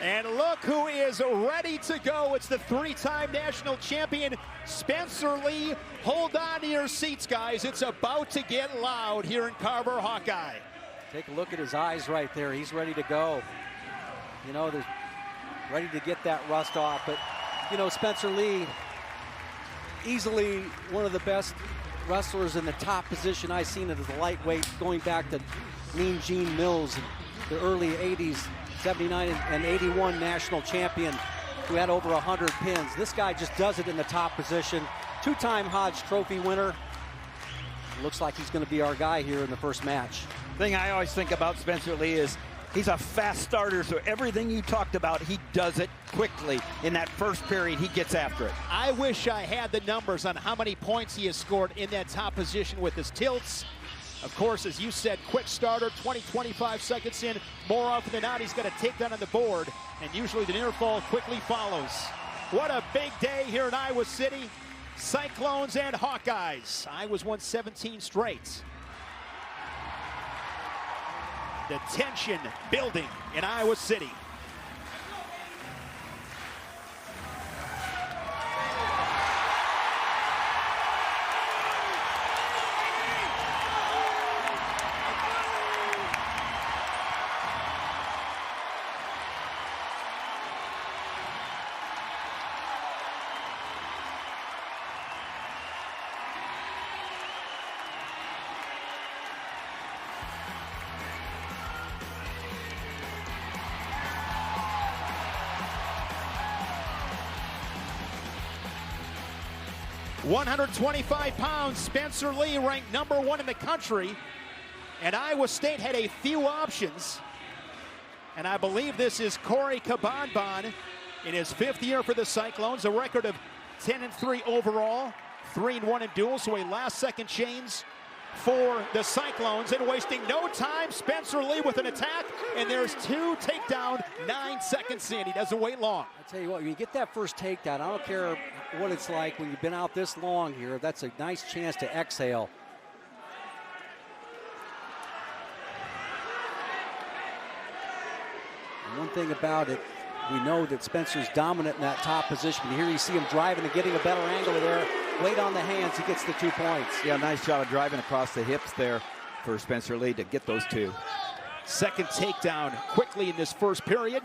And look who is ready to go. It's the three-time national champion, Spencer Lee. Hold on to your seats, guys. It's about to get loud here in Carver Hawkeye. Take a look at his eyes right there. He's ready to go. You know, they're ready to get that rust off. But, you know, Spencer Lee, easily one of the best wrestlers in the top position I've seen as a lightweight, going back to Mean Gene Mills in the early 80s. 79 and 81 national champion who had over 100 pins. This guy just does it in the top position. Two-time Hodge Trophy winner. Looks like he's going to be our guy here in the first match. The thing I always think about Spencer Lee is he's a fast starter, so everything you talked about, he does it quickly. In that first period, he gets after it. I wish I had the numbers on how many points he has scored in that top position with his tilts. Of course, as you said, quick starter, 20-25 seconds in. More often than not, he's got a takedown on the board, and usually the near fall quickly follows. What a big day here in Iowa City. Cyclones and Hawkeyes. Iowa's won 17 straight. The tension building in Iowa City. £125, Spencer Lee ranked #1 in the country. And Iowa State had a few options. And I believe this is Corey Cabanban in his 5th year for the Cyclones. A record of 10-3 overall, 3-1 in duels, so a last-second change for the Cyclones. And wasting no time, Spencer Lee with an attack. And there's 2 takedown, 9 seconds in. He doesn't wait long. I tell you what, when you get that first takedown, I don't care what it's like when you've been out this long here. That's a nice chance to exhale. And one thing about it, we know that Spencer's dominant in that top position. Here you see him driving and getting a better angle there. Weight on the hands, he gets the 2 points. Yeah, nice job of driving across the hips there for Spencer Lee to get those 2. Second takedown quickly in this first period.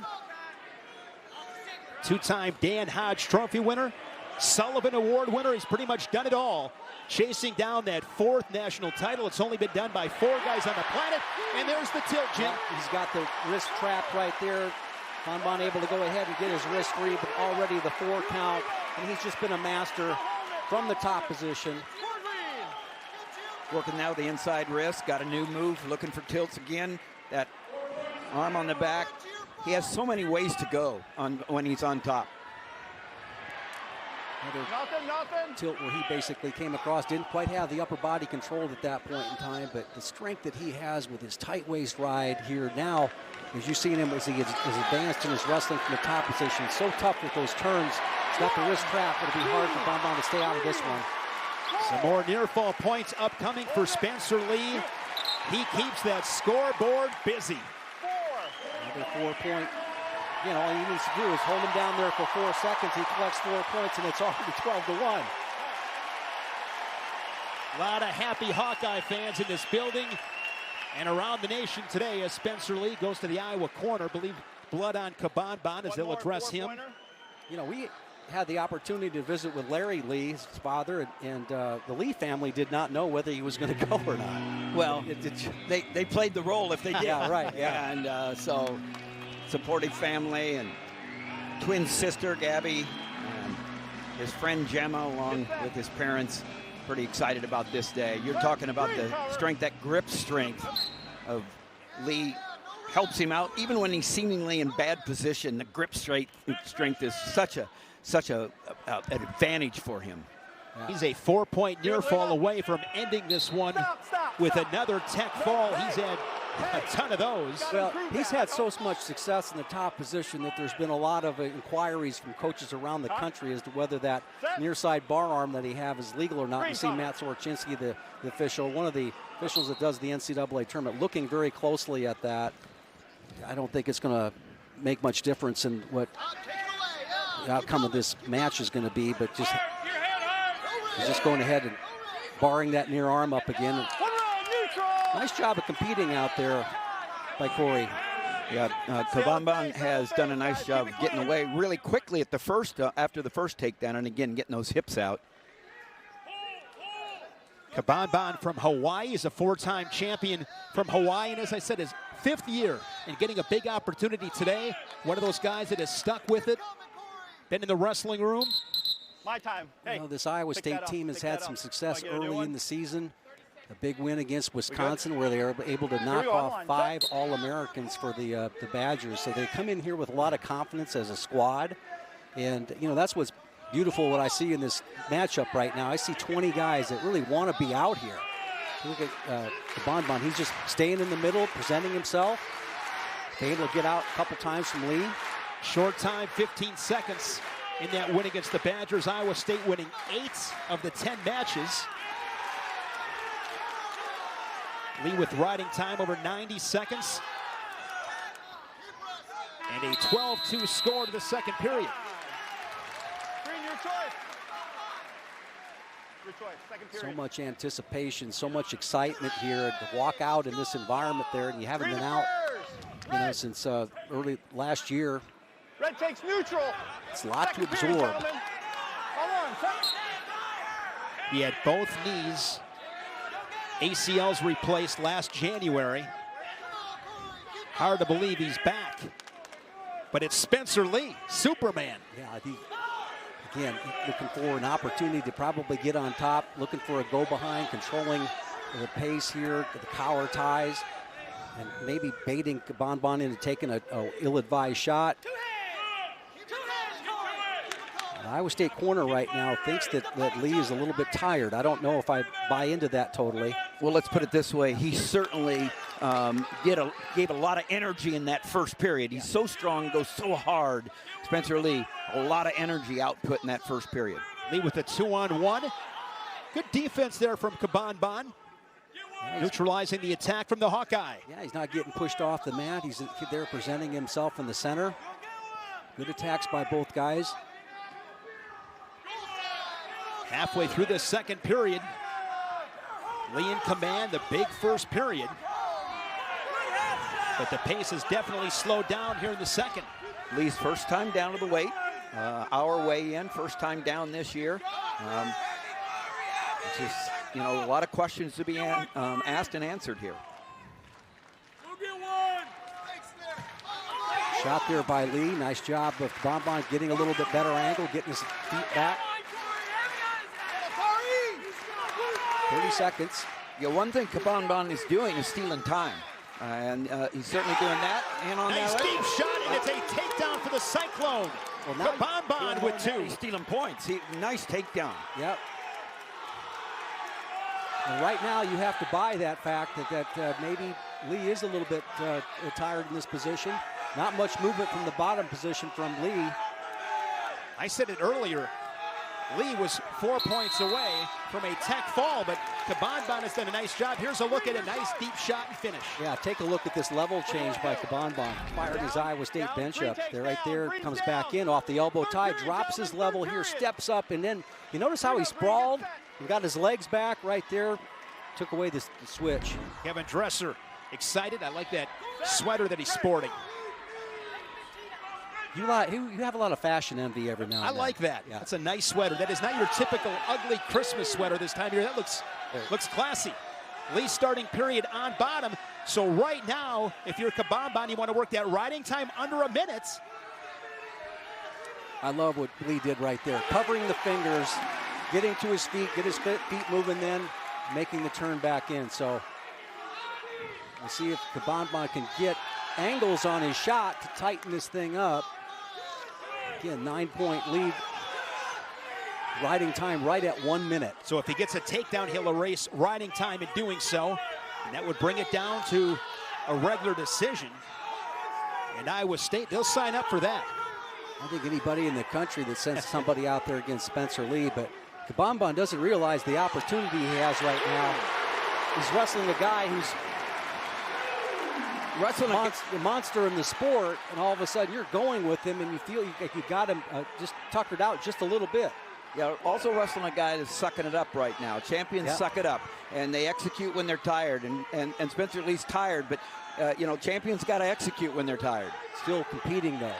Two-time Dan Hodge Trophy winner, Sullivan Award winner. He's pretty much done it all, chasing down that 4th national title. It's only been done by 4 guys on the planet. And there's the tilt, Jim. He's got the wrist trap right there. Cabanban able to go ahead and get his wrist free, but already the 4 count. And he's just been a master from the top position. Working now the inside wrist, got a new move, looking for tilts again. That arm on the back. He has so many ways to go when he's on top. Nothing. Tilt where he basically came across, didn't quite have the upper body controlled at that point in time, but the strength that he has with his tight waist ride here now, as you've seen him as he is advanced in his wrestling from the top position, so tough with those turns. He's got the wrist trap. It'll be hard for Cabanban to stay out of this one. Some more near fall points upcoming for Spencer Lee. He keeps that scoreboard busy. Another 4-point. You know, all he needs to do is hold him down there for 4 seconds. He collects 4 points, and it's already 12-1. A lot of happy Hawkeye fans in this building and around the nation today as Spencer Lee goes to the Iowa corner. Believe blood on Cabanban as they'll address him. You know, we had the opportunity to visit with Larry Lee, his father, and the Lee family did not know whether he was going to go or not. Well, they played the role if they did. Yeah, right. Yeah. And so supportive family and twin sister Gabby and his friend Gemma along with his parents. Pretty excited about this day. You're talking about the strength, that grip strength of Lee helps him out even when he's seemingly in bad position. The grip strength is such an advantage for him. He's a 4-point near fall away from ending this one with another tech fall. He's had a ton of those. Well, he's had so much success in the top position that there's been a lot of inquiries from coaches around the country as to whether that near side bar arm that he have is legal or not. You see Matt Sorochinski, the official, one of the officials that does the NCAA tournament, looking very closely at that. I don't think it's going to make much difference in what the outcome of this match is going to be, but just he's just going ahead and barring that near arm up again. Nice job of competing out there by Corey. Yeah, Cabanban has done a nice job of getting away really quickly at the first, after the first takedown, and again getting those hips out. Cabanban from Hawaii is a 4-time champion from Hawaii, and as I said, his 5th year and getting a big opportunity today. One of those guys that has stuck with it, been in the wrestling room. My time. Hey, you know, this Iowa State team has had some success early in the season. A big win against Wisconsin where they were able to knock off 5 All-Americans for the Badgers. So they come in here with a lot of confidence as a squad. And, you know, that's what's beautiful what I see in this matchup right now. I see 20 guys that really want to be out here. Look at Cabanban. He's just staying in the middle, presenting himself. Able to get out a couple times from Lee. Short time, 15 seconds in that win against the Badgers. Iowa State winning 8 of the 10 matches. Lee with riding time over 90 seconds. And a 12-2 score to the second period. Green, your choice. Your choice, second period. So much anticipation, so much excitement here to walk out in this environment there, and you haven't been out, you know, since early last year. Red takes neutral. It's a lot to absorb. Hold on. He had both knees ACLs replaced last January. Hard to believe he's back. But it's Spencer Lee, Superman. Yeah, I think, again, looking for an opportunity to probably get on top, looking for a go-behind, controlling the pace here, the collar ties, and maybe baiting Cabanban into taking a ill-advised shot. The Iowa State corner right now thinks that Lee is a little bit tired. I don't know if I buy into that totally. Well, let's put it this way. He certainly gave a lot of energy in that first period. He's so strong, goes so hard. Spencer Lee, a lot of energy output in that first period. Lee with a 2-on-1. Good defense there from Cabanban. Yeah, neutralizing the attack from the Hawkeye. Yeah, he's not getting pushed off the mat. He's there presenting himself in the center. Good attacks by both guys. Halfway through this second period. Lee in command, the big first period. But the pace has definitely slowed down here in the second. Lee's first time down to the weight. Our way in, first time down this year. Just, you know, a lot of questions to be asked and answered here. Shot there by Lee. Nice job of Bonbon getting a little bit better angle, getting his feet back. 30 seconds. Yeah, one thing Cabanban is doing is stealing time. And he's certainly doing that. And on nice that deep shot, and it's a takedown for the Cyclone. Well, now Cabanban with 2. He's stealing points. Nice takedown. Yep. And right now you have to buy that fact that maybe Lee is a little bit tired in this position. Not much movement from the bottom position from Lee. I said it earlier. Lee was 4 points away from a tech fall, but Cabanban has done a nice job. Here's a look at a nice deep shot and finish. Yeah, take a look at this level change by Cabanban. Fired his Iowa State bench up. There, right there, comes back in off the elbow tie, drops his level here, steps up, and then you notice how he sprawled and got his legs back right there. Took away the switch. Kevin Dresser excited. I like that sweater that he's sporting. You have a lot of fashion envy every now and then. I like that. Yeah. That's a nice sweater. That is not your typical ugly Christmas sweater this time of year. That looks classy. Lee starting period on bottom. So right now, if you're Cabanban, you want to work that riding time under a minute. I love what Lee did right there. Covering the fingers, getting to his feet, get his feet moving, then making the turn back in. So we'll see if Cabanban can get angles on his shot to tighten this thing up. Again, 9-point lead. Riding time right at 1 minute. So if he gets a takedown, he'll erase riding time in doing so. And that would bring it down to a regular decision. And Iowa State, they'll sign up for that. I think anybody in the country that sends somebody out there against Spencer Lee, but Cabanban doesn't realize the opportunity he has right now. He's wrestling a guy who's wrestling monster in the sport, and all of a sudden you're going with him, and you feel you got him just tuckered out just a little bit. Yeah, also wrestling a guy that's sucking it up right now. Champions suck it up, and they execute when they're tired. And Spencer Lee's tired, but champions got to execute when they're tired. Still competing though.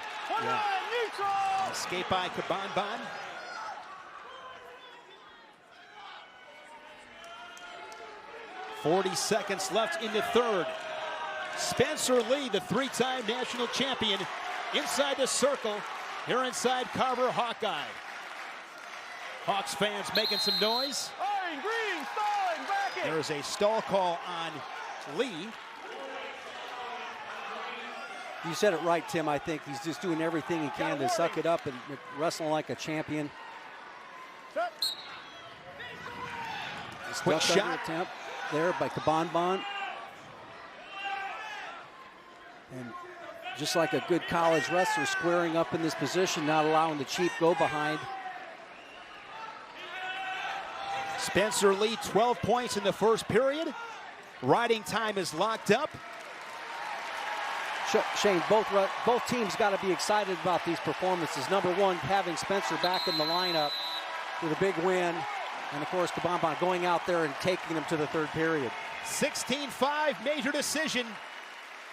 Yeah. Neutral. Escape by Cabanban. .40 seconds left in the third. Spencer Lee, the three-time national champion, inside the circle, here inside Carver Hawkeye. Hawks fans making some noise. Orange, green, stalling, back it. There is a stall call on Lee. You said it right, Tim. I think he's just doing everything he can to suck it up and wrestle like a champion. Quick shot attempt there by Cabanban. And just like a good college wrestler, squaring up in this position, not allowing the cheap go behind. Spencer Lee, 12 points in the first period. Riding time is locked up. Shane, both teams got to be excited about these performances. Number one, having Spencer back in the lineup with a big win. And, of course, Cabanban going out there and taking them to the third period. 16-5 major decision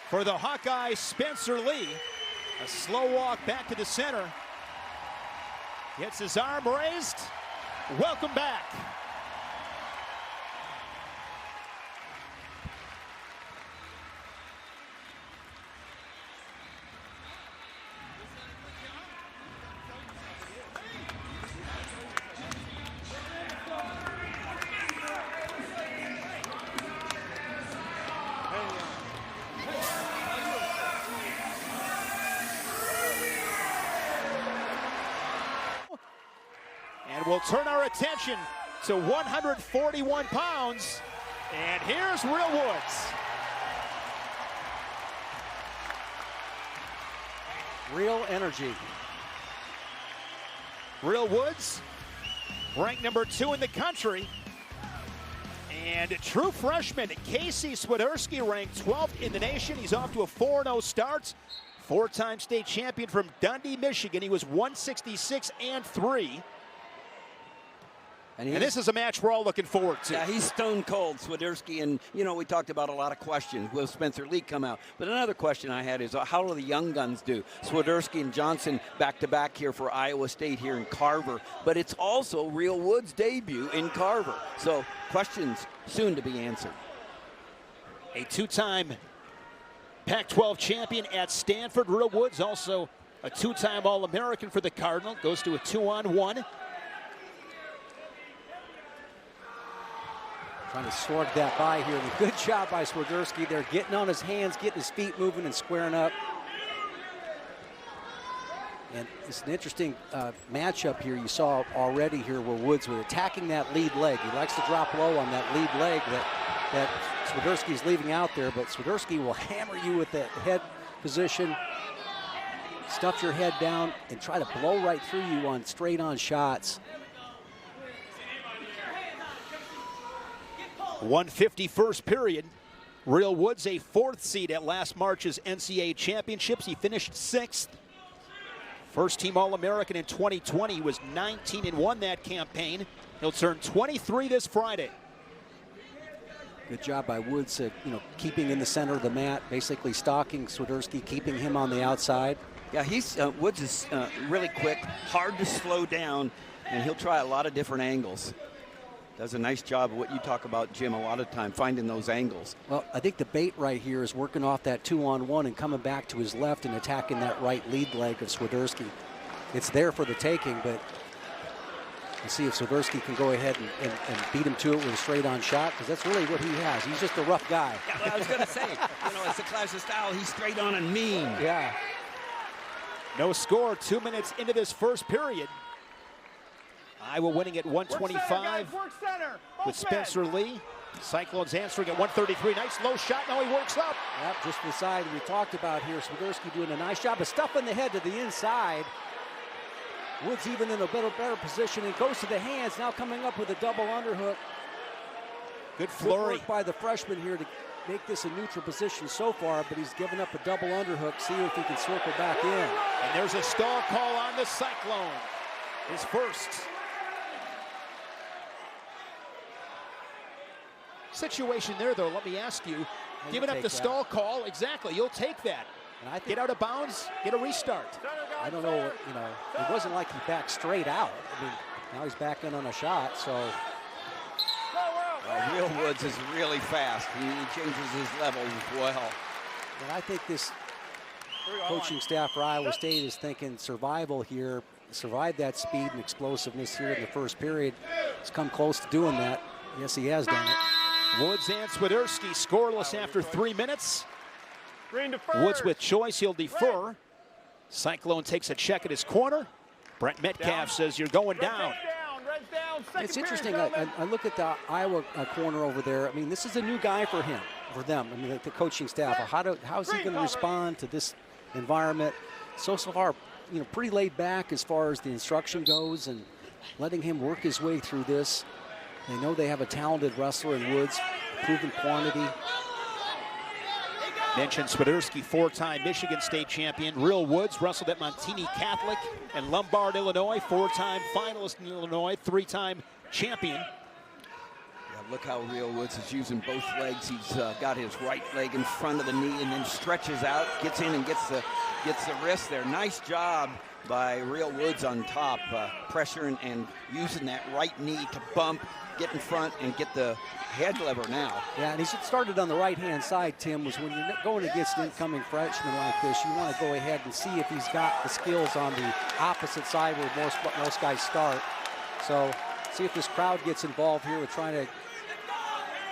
for the Hawkeye Spencer Lee. A slow walk back to the center. Gets his arm raised. Welcome back. And we'll turn our attention to 141 pounds. And here's Real Woods. Real energy. Real Woods, ranked number 2 in the country. And true freshman Casey Swiderski, ranked 12th in the nation. He's off to a 4-0 start. 4-time state champion from Dundee, Michigan. He was 166-3. And this is a match we're all looking forward to. Yeah, he's stone cold, Swiderski. And, we talked about a lot of questions. Will Spencer Lee come out? But another question I had is, how do the young guns do? Swiderski and Johnson back-to-back here for Iowa State here in Carver. But it's also Real Woods' debut in Carver. So questions soon to be answered. A 2-time Pac-12 champion at Stanford. Real Woods, also a 2-time All-American for the Cardinal. Goes to a 2-on-1. Trying to sort that by here. Good job by Swiderski there, getting on his hands, getting his feet moving and squaring up. And it's an interesting matchup here. You saw already here where Woods was attacking that lead leg. He likes to drop low on that lead leg that Swiderski's leaving out there, but Swiderski will hammer you with that head position, stuff your head down, and try to blow right through you on straight-on shots. 151st period. Real Woods, a 4th seed at last March's NCAA championships. He finished 6th. First team All-American in 2020. He was 19-1 that campaign. He'll turn 23 this Friday. Good job by Woods, keeping in the center of the mat, basically stalking Swiderski, keeping him on the outside. Yeah, Woods is really quick, hard to slow down, and he'll try a lot of different angles. Does a nice job of what you talk about, Jim, a lot of time, finding those angles. Well, I think the bait right here is working off that 2-on-1 and coming back to his left and attacking that right lead leg of Swiderski. It's there for the taking, but we'll see if Swiderski can go ahead and beat him to it with a straight-on shot, because that's really what he has. He's just a rough guy. Yeah, well, I was going to say, it's the class of style. He's straight on and mean. Yeah. No score, 2 minutes into this first period. Iowa winning at 125 with Spencer Lee. Cyclones answering at 133. Nice low shot. Now he works up. Yep, just the side we talked about here. Swiderski doing a nice job of stuffing the head to the inside. Woods even in a better position and goes to the hands. Now coming up with a double underhook. Good flurry. Good work by the freshman here to make this a neutral position so far, but he's given up a double underhook. See if he can circle back in. And there's a stall call on the Cyclone. His first. Situation there, though, let me ask you. Giving up the stall call, exactly, you'll take that. And I think, get out of bounds, get a restart. I don't know, you know, it wasn't like he backed straight out. I mean, now he's back in on a shot, so. Real Woods is really fast. He changes his level as well. And I think this coaching staff for Iowa State is thinking survival here, survive that speed and explosiveness here in the first period. He's come close to doing that. Yes, he has done it. Woods and Swiderski scoreless after 3 minutes. Woods with choice, he'll defer. Cyclone takes a check at his corner. Brent Metcalf says you're going down. It's interesting, I look at the Iowa corner over there. I mean, this is a new guy for him, for them. I mean, the coaching staff. How is he going to respond to this environment? So far, you know, pretty laid back as far as the instruction goes and letting him work his way through this. They know they have a talented wrestler in Woods, proven quantity. Mentioned Swiderski, 4-time Michigan State champion. Real Woods wrestled at Montini Catholic and Lombard, Illinois. 4-time finalist in Illinois, 3-time champion. Yeah, look how Real Woods is using both legs. He's got his right leg in front of the knee and then stretches out, gets in and gets the wrist there. Nice job by Real Woods on top, pressuring and using that right knee to bump, get in front and get the head lever now. Yeah, and he started on the right-hand side, Tim, was when you're going against an incoming freshman like this, you want to go ahead and see if he's got the skills on the opposite side where most guys start. So see if this crowd gets involved here with trying to,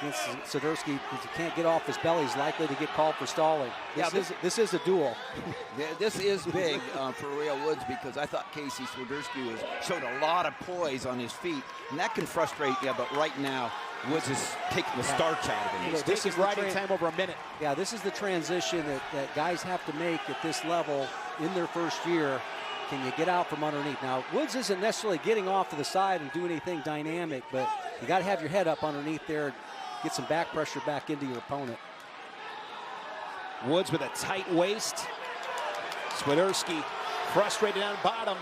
against Swiderski, if he can't get off his belly, he's likely to get called for stalling. This is a duel. This is big for Real Woods because I thought Casey Swiderski showed a lot of poise on his feet, and that can frustrate you, but right now, Woods is taking the starch out of him. This is riding time over a minute. Yeah, this is the transition that guys have to make at this level in their first year. Can you get out from underneath? Now, Woods isn't necessarily getting off to the side and doing anything dynamic, but you got to have your head up underneath there, get some back pressure back into your opponent. Woods with a tight waist. Swiderski frustrated on bottom.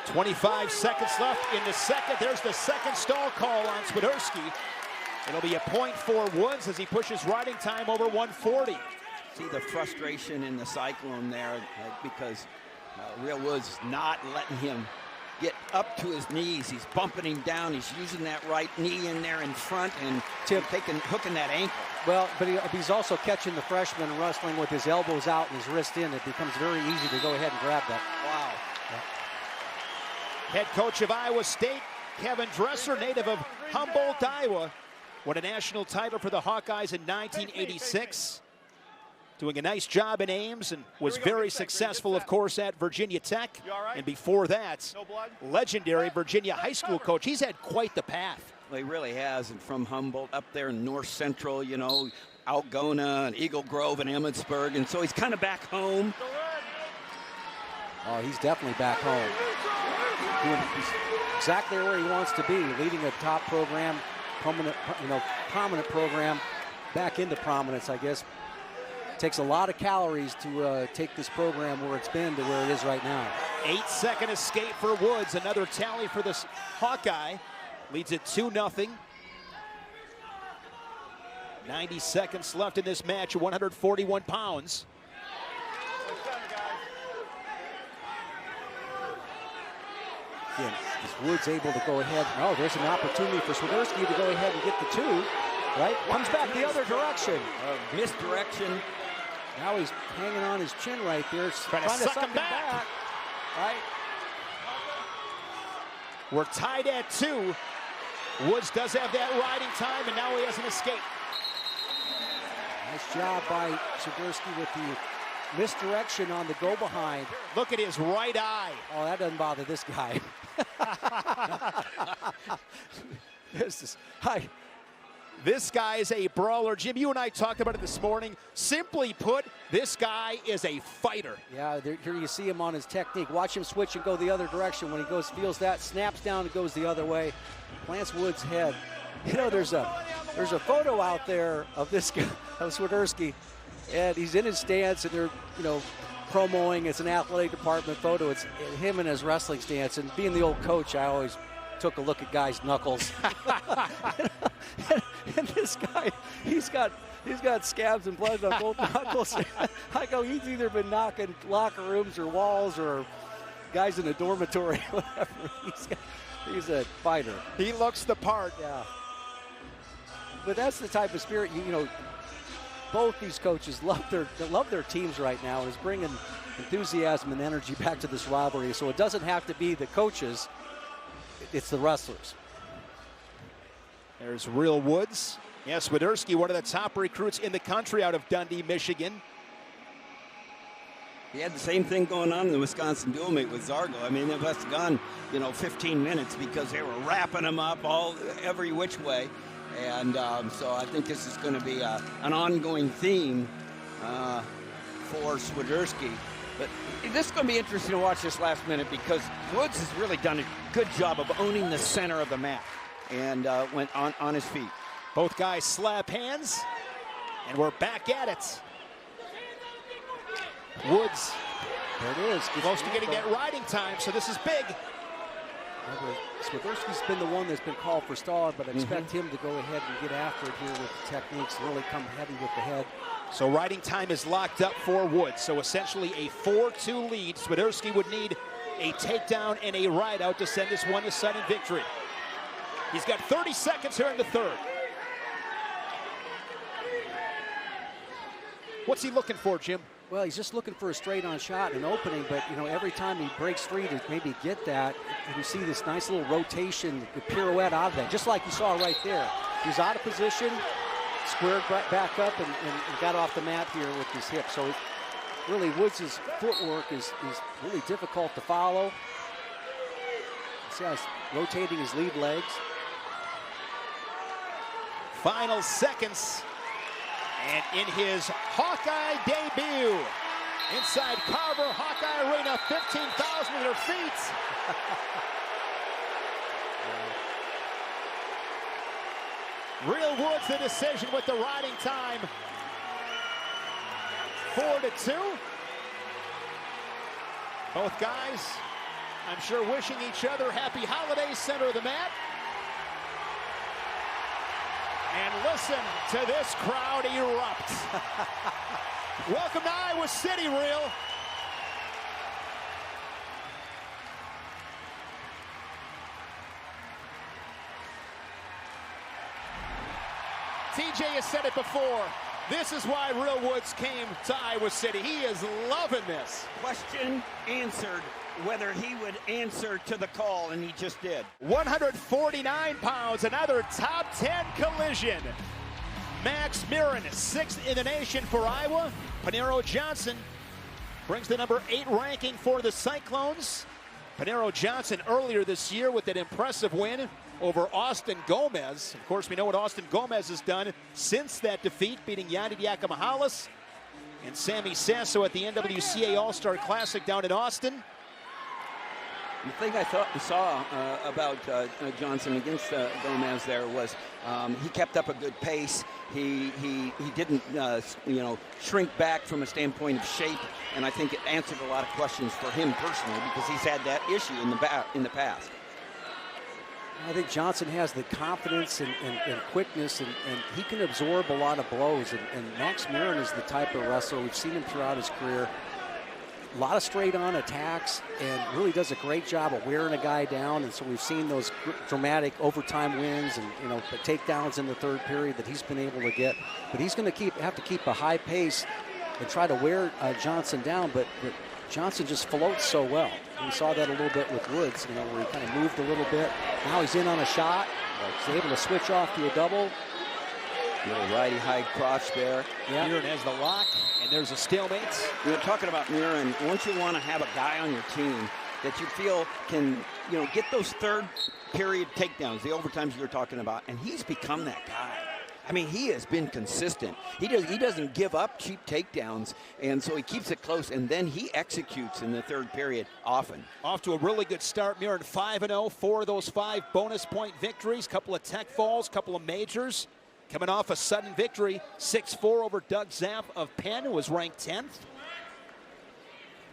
.25 seconds left in the second. There's the second stall call on Swiderski. It'll be a point for Woods as he pushes riding time over 140. See the frustration in the Cyclone there because Real Woods not letting him get up to his knees. He's bumping him down. He's using that right knee in there in front and hooking that ankle. Well, but he's also catching the freshman and wrestling with his elbows out and his wrist in. It becomes very easy to go ahead and grab that. Wow. Head coach of Iowa State, Kevin Dresser, native of Humboldt, Iowa, won a national title for the Hawkeyes in 1986. Doing a nice job in Ames and was very successful, of course, at Virginia Tech. And before that, legendary Virginia high school coach. He's had quite the path. Well, he really has. And from Humboldt up there in North Central, you know, Algona and Eagle Grove and Emmetsburg. And so he's kind of back home. Oh, he's definitely back home. He's exactly where he wants to be, leading a top program, prominent program, back into prominence, I guess. Takes a lot of calories to take this program where it's been to where it is right now. 8-second escape for Woods. Another tally for this Hawkeye. Leads it 2-0. 90 seconds left in this match at 141 pounds. Again, is Woods able to go ahead? Oh, there's an opportunity for Swiderski to go ahead and get the two. Right? Comes back the other direction. Misdirection. Now he's hanging on his chin right there. Trying to suck him back. Right? We're tied at 2. Woods does have that riding time, and now he has an escape. Nice job by Swiderski with the misdirection on the go behind. Look at his right eye. Oh, that doesn't bother this guy. This guy is a brawler. Jim, you and I talked about it this morning. Simply put, this guy is a fighter. Yeah, here you see him on his technique. Watch him switch and go the other direction. When he goes, feels that, snaps down and goes the other way. Plants Wood's head. You know, there's a photo out there of this guy, of Swiderski, and he's in his stance, and they're, you know, promoing. It's an athletic department photo. It's him in his wrestling stance. And being the old coach, I always took a look at guys' knuckles. and this guy, he's got scabs and blood on both knuckles. I go, he's either been knocking locker rooms or walls or guys in a dormitory, whatever. He's a fighter. He looks the part. Yeah. But that's the type of spirit, you know, both these coaches love their teams right now, and is bringing enthusiasm and energy back to this rivalry. So it doesn't have to be the coaches, it's the wrestlers. There's Real Woods. Yes, Swiderski, one of the top recruits in the country out of Dundee, Michigan. He had the same thing going on in the Wisconsin dual meet with Zargo. I mean, it must have gone, 15 minutes because they were wrapping him up every which way. And so I think this is going to be an ongoing theme for Swiderski. But this is going to be interesting to watch this last minute because Woods has really done a good job of owning the center of the mat and went on his feet. Both guys slap hands, and we're back at it. Woods, there it is. close to getting that riding time, so this is big. Swiderski's been the one that's been called for stall, but I expect him to go ahead and get after it here with the techniques, really come heavy with the head. So riding time is locked up for Woods. So essentially a 4-2 lead. Swiderski would need a takedown and a ride out to send this one to sudden victory. He's got 30 seconds here in the third. What's he looking for, Jim? Well, he's just looking for a straight-on shot, an opening, but, every time he breaks free to maybe get that, you see this nice little rotation, the pirouette out of that, just like you saw right there. He's out of position, squared back up, and got off the mat here with his hip. So really, Woods' footwork is really difficult to follow. See how he's rotating his lead legs. Final seconds. And in his Hawkeye debut, inside Carver Hawkeye Arena, 15,000 at her feet. Real Woods the decision with the riding time. 4-2. Both guys, I'm sure, wishing each other happy holidays, center of the mat. And listen to this crowd erupt. Welcome to Iowa City, Real. TJ has said it before. This is why Real Woods came to Iowa City. He is loving this. Question answered whether he would answer to the call, and he just did. 149 pounds, another top 10 collision. Max Murin, 6th in the nation for Iowa. Paniro Johnson brings the number 8 ranking for the Cyclones. Paniro Johnson earlier this year with an impressive win over Austin Gomez. Of course, we know what Austin Gomez has done since that defeat, beating Yanni Diakomahalis and Sammy Sasso at the NWCA All-Star Classic down in Austin. The thing I saw about Johnson against Gomez there was he kept up a good pace. He didn't shrink back from a standpoint of shape, and I think it answered a lot of questions for him personally because he's had that issue in the past. I think Johnson has the confidence and quickness, and he can absorb a lot of blows. And Max Murin is the type of wrestler, we've seen him throughout his career. A lot of straight-on attacks, and really does a great job of wearing a guy down. And so we've seen those dramatic overtime wins and the takedowns in the third period that he's been able to get. But he's going to have to keep a high pace and try to wear Johnson down. But Johnson just floats so well. We saw that a little bit with Woods, where he kind of moved a little bit. Now he's in on a shot. He's able to switch off to a double. Little righty high crotch there. Yeah. Murin has the lock, and there's a stalemate. Talking about Murin, once you want to have a guy on your team that you feel can, get those third period takedowns, the overtimes you were talking about, and he's become that guy. I mean, he has been consistent. He doesn't give up cheap takedowns, and so he keeps it close, and then he executes in the third period often. Off to a really good start. Murin 5-0, 4 of those 5 bonus point victories, couple of tech falls, couple of majors. Coming off a sudden victory, 6-4 over Doug Zapp of Penn, who was ranked 10th.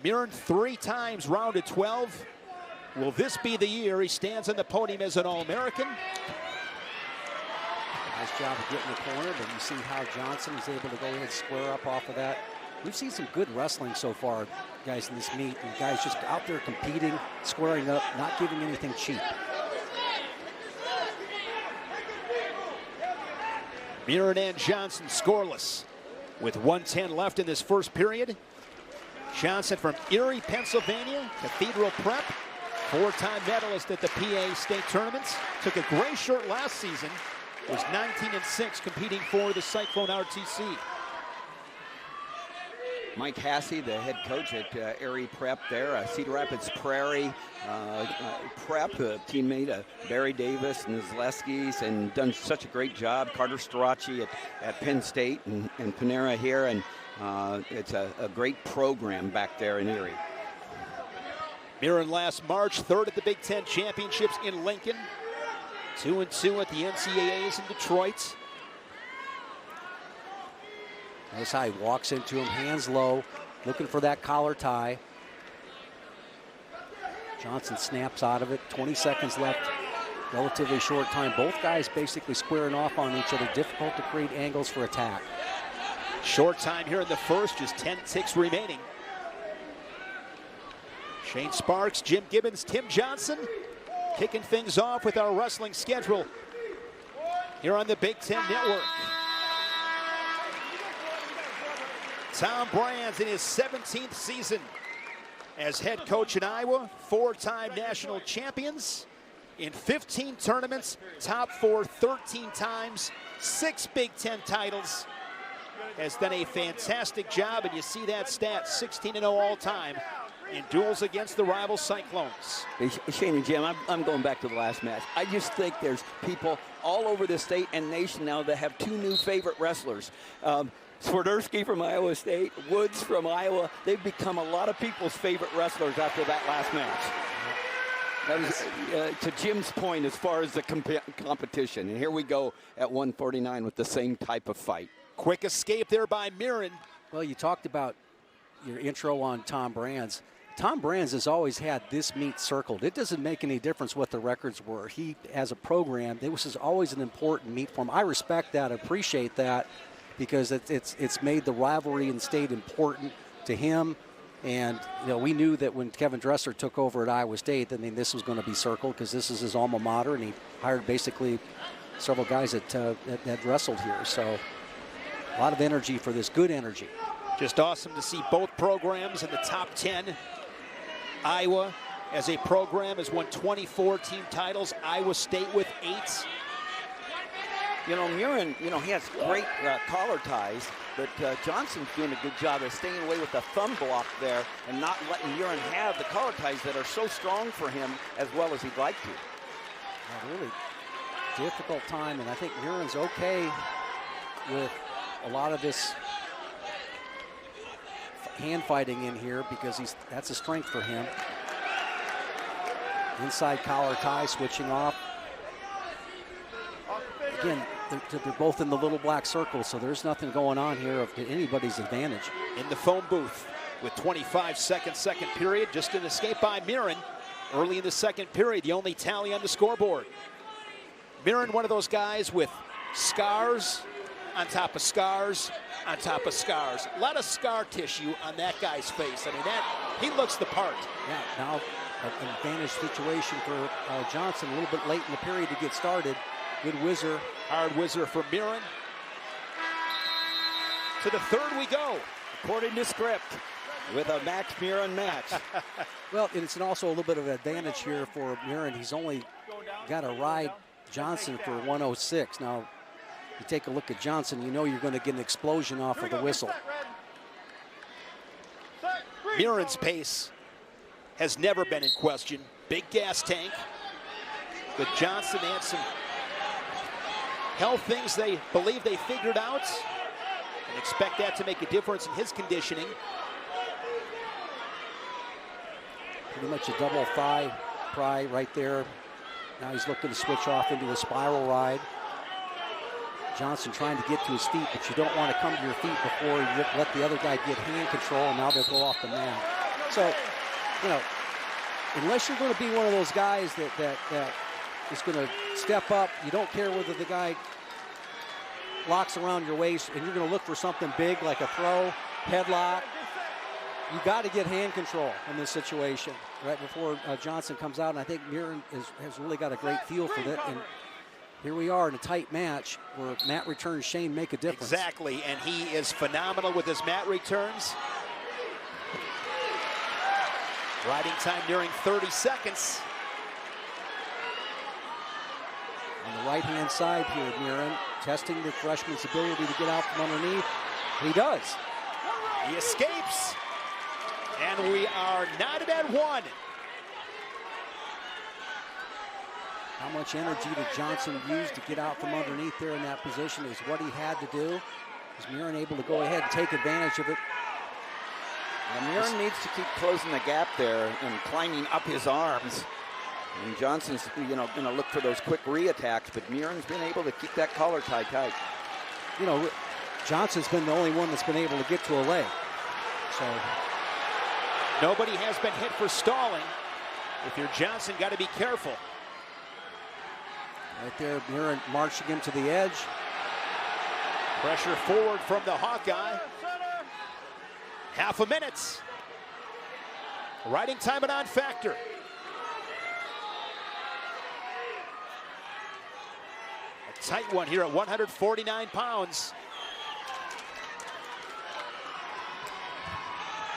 Murin 3 times rounded 12. Will this be the year he stands on the podium as an All-American? Nice job of getting the corner, but you see how Johnson is able to go in and square up off of that. We've seen some good wrestling so far, guys, in this meet. And guys just out there competing, squaring up, not giving anything cheap. Murin and Johnson scoreless with 1:10 left in this first period. Johnson from Erie, Pennsylvania, Cathedral Prep, 4-time medalist at the PA state tournaments. Took a gray shirt last season. Was 19-6 competing for the Cyclone RTC. Mike Hassey, the head coach at Erie Prep there, Cedar Rapids Prairie Prep, teammate of Barry Davis and Zaleski's, and done such a great job. Carter Strachey at Penn State and Paniro here, and it's a great program back there in Erie. Murin last March, 3rd at the Big Ten Championships in Lincoln. 2-2 at the NCAAs in Detroit. Notice how he walks into him, hands low, looking for that collar tie. Johnson snaps out of it. 20 seconds left, relatively short time. Both guys basically squaring off on each other. Difficult to create angles for attack. Short time here in the first, just 10 ticks remaining. Shane Sparks, Jim Gibbons, Tim Johnson, kicking things off with our wrestling schedule here on the Big Ten Network. Tom Brands in his 17th season as head coach in Iowa, 4-time national champions in 15 tournaments, top 4 13 times, 6 Big Ten titles. Has done a fantastic job, and you see that stat, 16-0 all time in duels against the rival Cyclones. Hey, Shane and Jim, I'm going back to the last match. I just think there's people all over the state and nation now that have 2 new favorite wrestlers. Swiderski from Iowa State, Woods from Iowa. They've become a lot of people's favorite wrestlers after that last match. That was to Jim's point as far as the competition. And here we go at 149 with the same type of fight. Quick escape there by Murin. Well, you talked about your intro on Tom Brands. Tom Brands has always had this meet circled. It doesn't make any difference what the records were. He, as a program, this was always an important meet for him. I respect that, appreciate that, because it's made the rivalry in state important to him. And you know, we knew that when Kevin Dresser took over at Iowa State, I mean, this was going to be circled because this is his alma mater, and he hired basically several guys that wrestled here. So a lot of energy for this, good energy. Just awesome to see both programs in the top 10. Iowa, as a program, has won 24 team titles. Iowa State with 8. You know, Murin, he has great collar ties, but Johnson's doing a good job of staying away with the thumb block there and not letting Murin have the collar ties that are so strong for him as well as he'd like to. A really difficult time, and I think Murin's okay with a lot of this hand fighting in here because that's a strength for him. Inside collar tie, switching off. Again, they're both in the little black circle, so there's nothing going on here of anybody's advantage. In the phone booth with 25 seconds, second period. Just an escape by Murin early in the second period, the only tally on the scoreboard. Murin, one of those guys with scars on top of scars on top of scars. A lot of scar tissue on that guy's face. I mean, he looks the part. Yeah, now an advantage situation for Johnson a little bit late in the period to get started. Good whizzer. Hard whizzer for Murin. To the third we go, According to script, with a Max Murin match. Well, it's also a little bit of an advantage here for Murin. He's only got to ride Johnson for 106. Now, you take a look at Johnson, you know you're going to get an explosion off of the whistle. Murin's pace has never been in question. Big gas tank. But Johnson had some health things they believe they figured out and expect that to make a difference in his conditioning. Pretty much a double thigh pry right there. Now he's looking to switch off into a spiral ride. Johnson trying to get to his feet, but you don't want to come to your feet before you let the other guy get hand control, and now they'll go off the mat. So, you know, unless you're going to be one of those guys that is going to step up, you don't care whether the guy locks around your waist, and you're going to look for something big like a throw, headlock. You got to get hand control in this situation right before Johnson comes out, and I think Murin has really got a great feel for that. And here we are in a tight match where mat returns, Shane, make a difference. Exactly, and he is phenomenal with his mat returns. Riding time nearing 30 seconds. On the right-hand side here, Murin testing the freshman's ability to get out from underneath. He does. He escapes, and we are knotted at 1. How much energy did Johnson use to get out from underneath there in that position is what he had to do. Is Murin able to go ahead and take advantage of it? And Murin needs to keep closing the gap there and climbing up his arms. And Johnson's, you know, going to look for those quick re-attacks, but Murin's been able to keep that collar tie tight. You know, Johnson's been the only one that's been able to get to a leg. So nobody has been hit for stalling. If you're Johnson, got to be careful. Right there, Murin marching him to the edge. Pressure forward from the Hawkeye. Half a minute. Riding time and on factor. A tight one here at 149 pounds.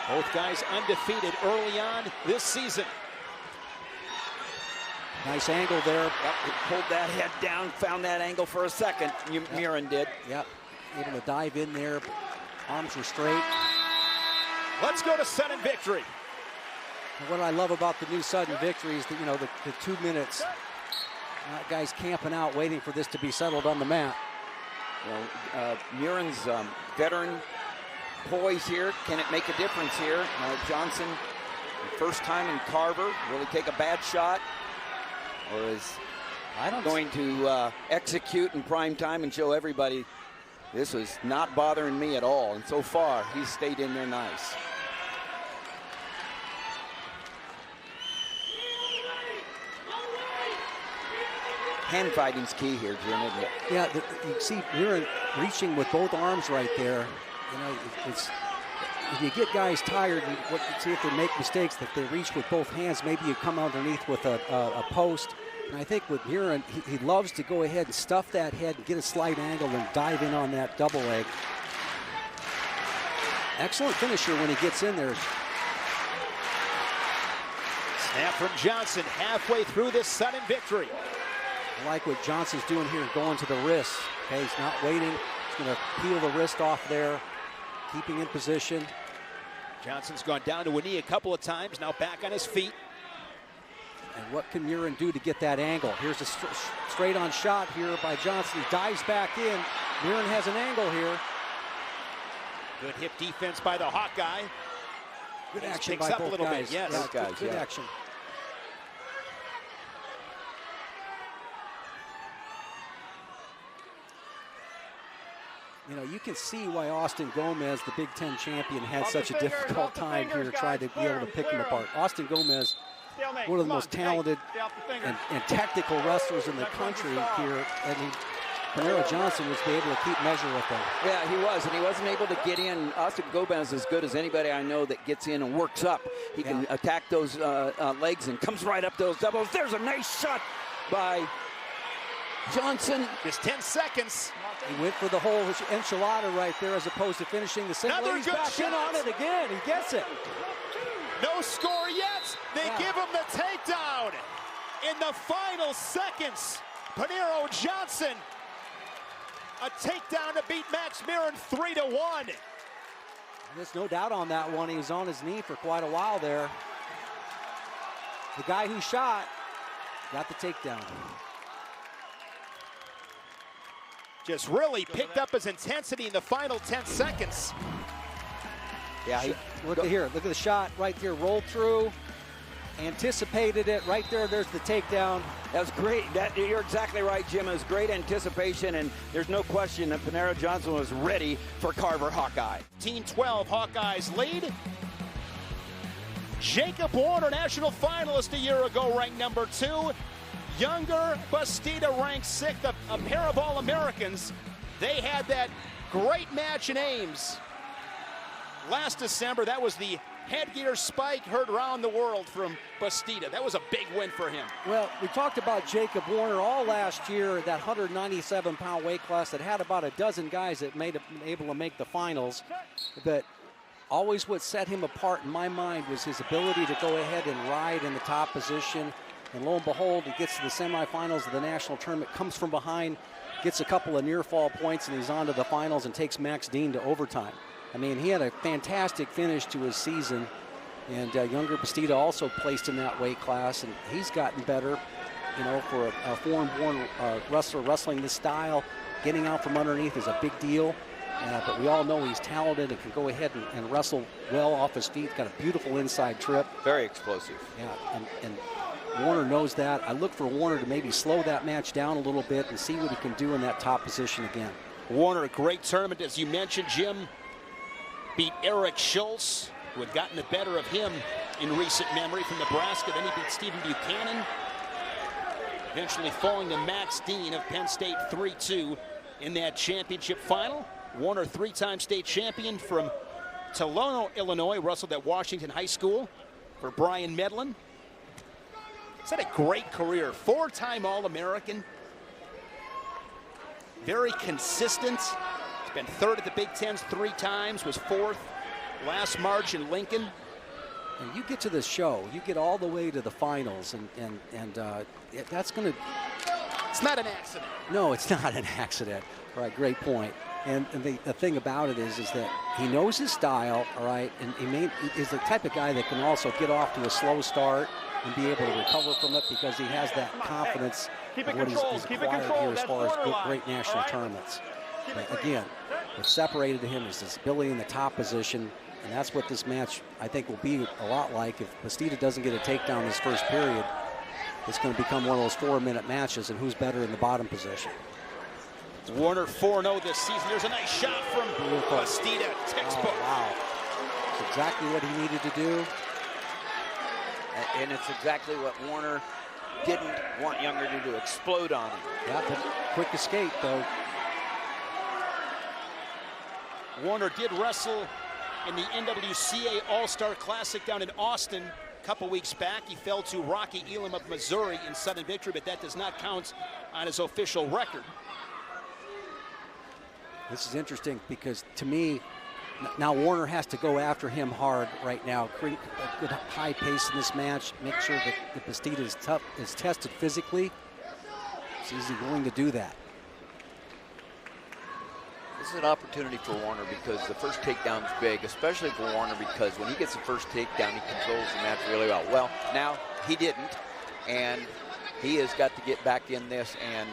Both guys undefeated early on this season. Nice angle there. Yep, he pulled that head down, found that angle for a second. Murin did. Yep, able to dive in there. Arms were straight. Let's go to sudden victory. And what I love about the new sudden victory is that, you know, the 2 minutes. Guys camping out, waiting for this to be settled on the mat. Well, Murin's veteran poise here. Can it make a difference here? Johnson, first time in Carver, really take a bad shot? Or is going to execute in prime time and show everybody this was not bothering me at all? And so far, he's stayed in there nice. Hand fighting's key here, Jim, isn't it? Yeah, you see Murin reaching with both arms right there. You know, it's if you get guys tired, and see if they make mistakes, that they reach with both hands. Maybe you come underneath with a post. And I think with Murin, he loves to go ahead and stuff that head and get a slight angle and dive in on that double leg. Excellent finisher when he gets in there. Snap from Johnson halfway through this sudden victory. I like what Johnson's doing here, going to the wrist. Okay, he's not waiting. He's going to peel the wrist off there, keeping in position. Johnson's gone down to a knee a couple of times, now back on his feet. And what can Murin do to get that angle? Here's a straight-on shot here by Johnson. He dives back in. Murin has an angle here. Good hip defense by the Hawkeye. Good action picks by up both a little guys. bit, yes. Yeah, guys, good yeah. action. You know, you can see why Austin Gomez, the Big Ten champion, had such a difficult time here trying to be able to pick him apart. Austin Gomez, one of the most talented and tactical wrestlers in the country here. I mean, Paniro Johnson was able to keep measure with him. Yeah, he was, and he wasn't able to get in. Austin Gomez is as good as anybody I know that gets in and works up. He can attack those legs and comes right up those doubles. There's a nice shot by Johnson. Just 10 seconds. He went for the whole enchilada right there as opposed to finishing the single. Another He's good back shot. in on it again. He gets it. No score yet. They give him the takedown in the final seconds. Paniro Johnson, a takedown to beat Max Murin 3-1. There's no doubt on that one. He was on his knee for quite a while there. The guy who shot got the takedown. just really picked up his intensity in the final 10 seconds. Yeah, look at the shot right there, rolled through, anticipated it right there. There's the takedown. That was great. You're exactly right, Jim. It was great anticipation, and there's no question that Paniro Johnson was ready for Carver Hawkeye. 13-12, Hawkeyes lead. Jacob Warner, national finalist a year ago, ranked number 2. Yonger, Batista ranked 6th, a pair of All-Americans. They had that great match in Ames last December. That was the headgear spike heard around the world from Batista. That was a big win for him. Well, we talked about Jacob Warner all last year, that 197-pound weight class that had about a dozen guys that able to make the finals. But always what set him apart in my mind was his ability to go ahead and ride in the top position. And lo and behold, he gets to the semifinals of the national tournament, comes from behind, gets a couple of near-fall points, and he's on to the finals and takes Max Dean to overtime. I mean, he had a fantastic finish to his season, and Yonger Batista also placed in that weight class, and he's gotten better, you know, for a foreign-born wrestler wrestling this style. Getting out from underneath is a big deal, but we all know he's talented and can go ahead and wrestle well off his feet. Got a beautiful inside trip. Very explosive. Yeah, and Warner knows that. I look for Warner to maybe slow that match down a little bit and see what he can do in that top position again. Warner, a great tournament, as you mentioned, Jim. Beat Eric Schultz, who had gotten the better of him in recent memory from Nebraska. Then he beat Stephen Buchanan, eventually falling to Max Dean of Penn State 3-2 in that championship final. Warner, 3-time state champion from Tolono, Illinois, wrestled at Washington High School for Brian Medlin. He's had a great career, 4-time All-American. Very consistent. He's been 3rd at the Big Tens 3 times, was 4th last March in Lincoln. And you get to the show, you get all the way to the finals, and that's going to... It's not an accident. No, it's not an accident. All right, great point. And the thing about it is that he knows his style, all right, and he is the type of guy that can also get off to a slow start and be able to recover from it because he has that confidence of what he's acquired here as far as great national tournaments. But again, what separated him is his ability in the top position, and that's what this match, I think, will be a lot like. If Batista doesn't get a takedown this first period, it's going to become one of those 4-minute matches, and who's better in the bottom position. Warner 4-0 this season. There's a nice shot from Batista. Textbook. Oh, wow. It's exactly what he needed to do. And it's exactly what Warner didn't want Yonger to do, explode on him. Yeah, but quick escape, though. Warner did wrestle in the NWCA All-Star Classic down in Austin a couple weeks back. He fell to Rocky Elam of Missouri in sudden victory, but that does not count on his official record. This is interesting because, to me, now Warner has to go after him hard right now. Create a good high pace in this match. Make sure that the Batista is tested physically. So is he willing to do that? This is an opportunity for Warner because the first takedown is big, especially for Warner because when he gets the first takedown, he controls the match really well. Well, now he didn't, and he has got to get back in this, and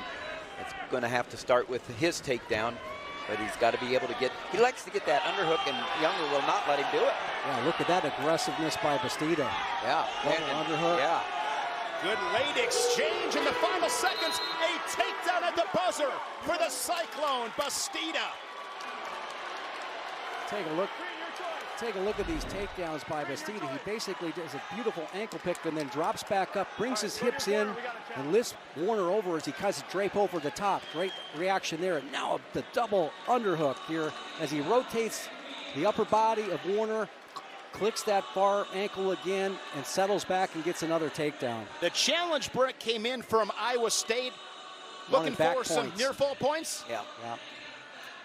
it's going to have to start with his takedown. But he's got to be able to get, he likes to get that underhook, and Yonger will not let him do it. Yeah, look at that aggressiveness by Batista. Yeah. Underhook. Yeah. Good late exchange in the final seconds. A takedown at the buzzer for the Cyclone, Batista. Take a look at these takedowns by Batista. He basically does a beautiful ankle pick and then drops back up, brings his hips in, and lifts Warner over as he tries to drape over the top. Great reaction there. And now the double underhook here as he rotates the upper body of Warner, clicks that far ankle again, and settles back and gets another takedown. The challenge brick came in from Iowa State, looking for some near-fall points. Yeah.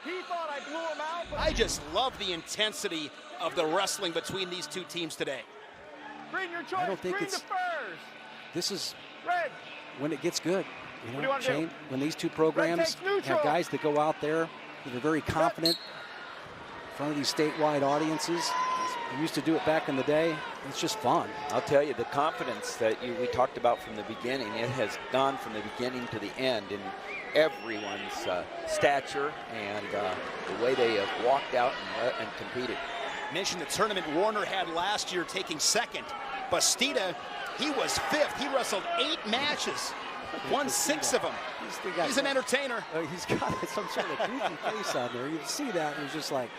He thought I blew him out. But I just love the intensity of the wrestling between these two teams today. Green, your choice. I don't think Green it's. to first. This is Red. when it gets good. You What do you know, want to Shane, do? when these two programs takes neutral. have guys that go out there that are very confident, in front of these statewide audiences. We used to do it back in the day. It's just fun. I'll tell you, the confidence that we talked about from the beginning, it has gone from the beginning to the end in everyone's stature and the way they have walked out and competed. Mentioned the tournament Warner had last year, taking second. Batista, he was fifth. He wrestled 8 matches, won 6 of them. He's an entertainer. He's got some sort of goofy face on there. You see that, and it's just like.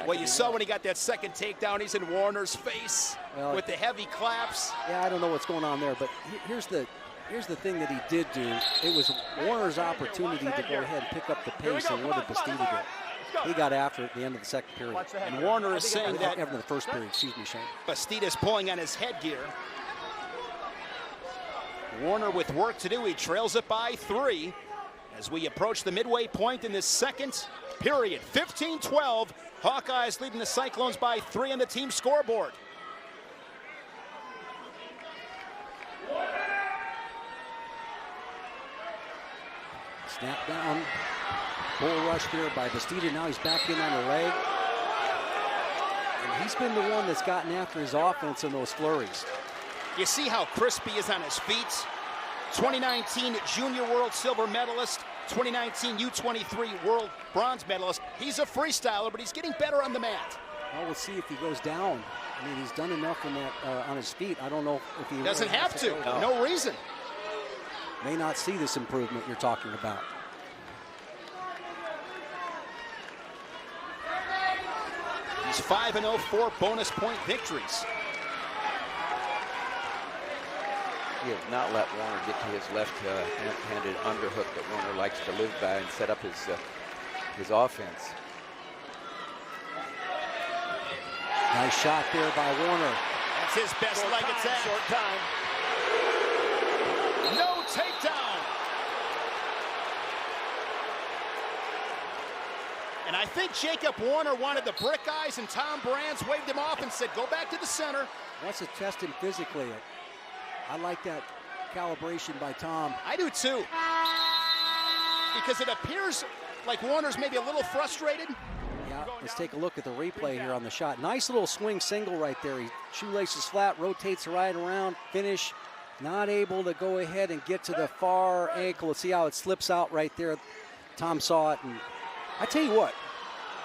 Well, you saw when he got that second takedown, he's in Warner's face with the heavy claps. Yeah, I don't know what's going on there, but here's the thing that he did do. It was Warner's opportunity to go ahead and pick up the pace, and what did Batista do? He got after it at the end of the second period. And Warner is saying that after the first period, excuse me, Shane. Bastista's pulling on his headgear. Warner with work to do. He trails it by 3 as we approach the midway point in this second period. 15-12. Hawkeyes leading the Cyclones by 3 on the team scoreboard. Snap down. Bull rush there by Batista. Now he's back in on the leg. And he's been the one that's gotten after his offense in those flurries. You see how crisp he is on his feet. 2019 Junior World Silver Medalist. 2019 U23 World Bronze Medalist. He's a freestyler, but he's getting better on the mat. Well, we'll see if he goes down. I mean, he's done enough in that on his feet. I don't know if he doesn't have to. No reason. May not see this improvement you're talking about. He's 5-0, 4 bonus point victories. He has not let Warner get to his left-handed underhook that Warner likes to live by and set up his offense. Nice shot there by Warner. That's his best leg attack. Short time. No takedown. And I think Jacob Warner wanted the brick eyes, and Tom Brands waved him off and said, go back to the center. Wants to test him physically. I like that calibration by Tom. I do too. Because it appears like Warner's maybe a little frustrated. Yeah, let's take a look at the replay here on the shot. Nice little swing single right there. He shoelaces flat, rotates right around, finish. Not able to go ahead and get to the far ankle. Let's see how it slips out right there. Tom saw it, and I tell you what,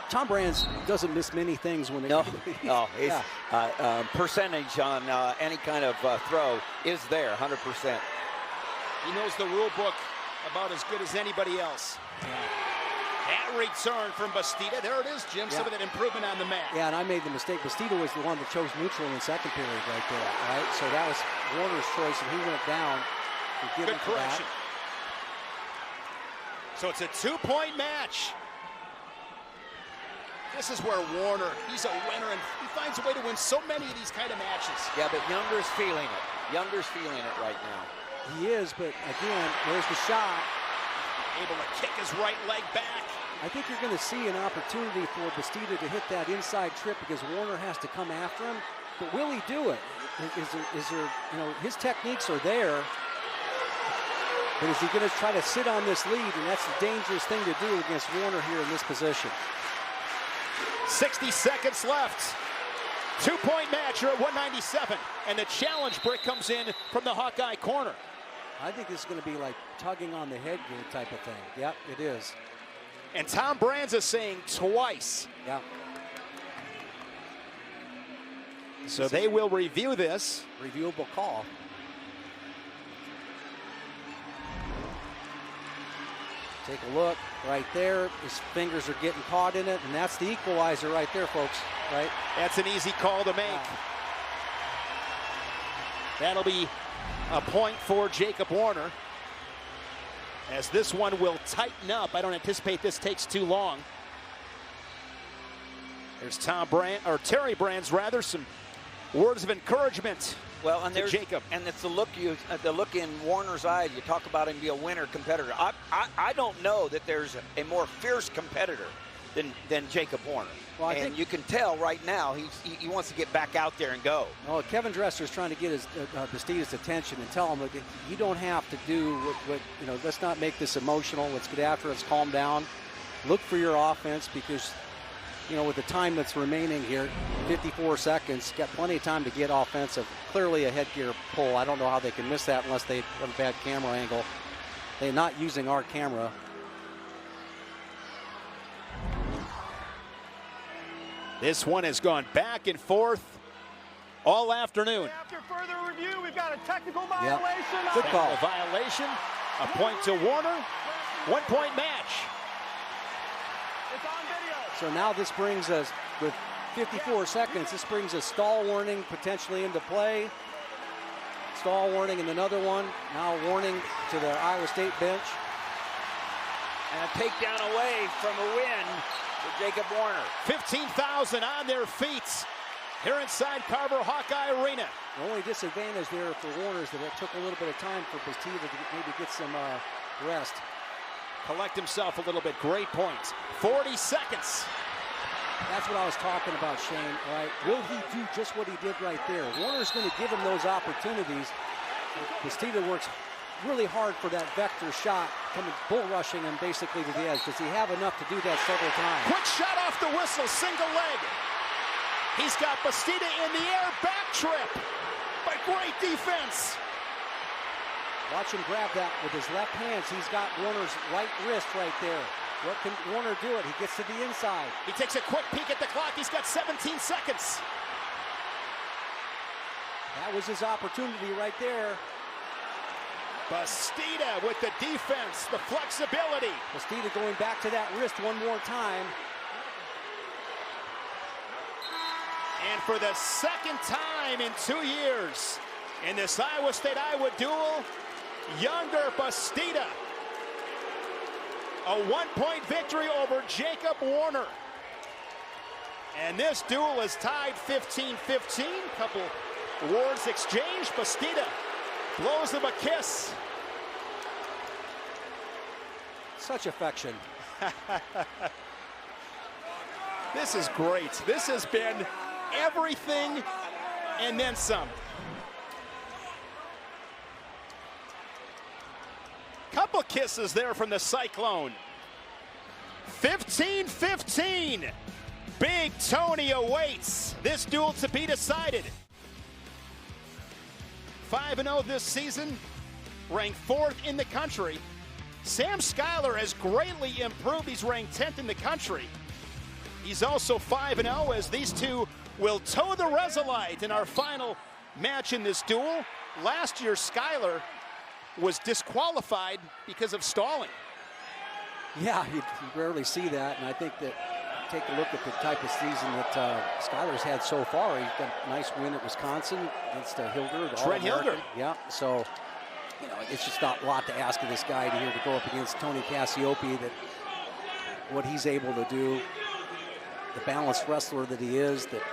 Tom Brands doesn't miss many things when his percentage on any kind of throw is there, 100%. He knows the rule book about as good as anybody else. Yeah. That return from Batista. There it is, Jim. Some of that improvement on the mat. Yeah, and I made the mistake. Batista was the one that chose neutral in the second period right there, right? So that was Warner's choice, and he went down. Good correction. So it's a 2-point match. This is where Warner, he's a winner, and he finds a way to win so many of these kind of matches. Yeah, but Younger's feeling it. Younger's feeling it right now. He is, but again, there's the shot. Able to kick his right leg back. I think you're going to see an opportunity for Batista to hit that inside trip because Warner has to come after him. But will he do it? Is there, his techniques are there. But is he going to try to sit on this lead? And that's a dangerous thing to do against Warner here in this position. 60 seconds left. 2-point match here at 197. And the challenge brick comes in from the Hawkeye corner. I think this is going to be like tugging on the headgear type of thing. Yep, it is. And Tom Brands is saying twice. Yeah. So they will review this. Reviewable call. Take a look right there. His fingers are getting caught in it, and that's the equalizer right there, folks. Right? That's an easy call to make. That'll be a point for Jacob Warner, as this one will tighten up. I don't anticipate this takes too long. There's Terry Brands, rather, some words of encouragement. Well, and there's Jacob, and it's the look in Warner's eyes. You talk about him be a winner competitor. I don't know that there's a more fierce competitor than Jacob Warner. Well, and you can tell right now he wants to get back out there and go. Well, Kevin Dresser's trying to get his Bastista's attention and tell him, look, you don't have to do what let's not make this emotional. Let's get after it. Let's calm down. Look for your offense, because you know, with the time that's remaining here, 54 seconds, got plenty of time to get offensive. Clearly a headgear pull. I don't know how they can miss that unless they have a bad camera angle. They're not using our camera. This one has gone back and forth all afternoon. After further review, we've got a technical violation. Good call. A violation, a point to Warner, 1 point match. It's on video. So now this brings us, with 54 seconds, this brings a stall warning potentially into play. Stall warning and another one. Now warning to the Iowa State bench. And a takedown away from a win for Jacob Warner. 15,000 on their feet here inside Carver Hawkeye Arena. The only disadvantage there for Warner is that it took a little bit of time for Batista to maybe get some rest. Collect himself a little bit. Great points. 40 seconds. That's what I was talking about, Shane, right? Will he do just what he did right there? Warner's going to give him those opportunities. Batista works really hard for that vector shot, coming bull rushing him basically to the edge. Does he have enough to do that several times? Quick shot off the whistle, single leg. He's got Batista in the air, back trip, but great defense. Watch him grab that with his left hands. He's got Warner's right wrist right there. What can Warner do it? He gets to the inside. He takes a quick peek at the clock. He's got 17 seconds. That was his opportunity right there. Batista with the defense, the flexibility. Batista going back to that wrist one more time. And for the second time in 2 years, in this Iowa State-Iowa duel, Yonger Batista. A 1 point victory over Jacob Warner. And this duel is tied 15-15. Couple awards exchanged. Batista blows him a kiss. Such affection. This is great. This has been everything and then some. Couple kisses there from the Cyclone. 15-15. Big Tony awaits this duel to be decided. 5-0 this season, ranked 4th in the country. Sam Schuyler has greatly improved. He's ranked 10th in the country. He's also 5-0 as these two will toe the Resolite in our final match in this duel. Last year, Schuyler was disqualified because of stalling. Yeah, you rarely see that, and I think that take a look at the type of season that Schuyler's had so far. He's got a nice win at Wisconsin against Hilder. Trent Hilder. Yeah, so, you know, it's just not a lot to ask of this guy to here to go up against Tony Cassioppi, that what he's able to do, the balanced wrestler that he is, that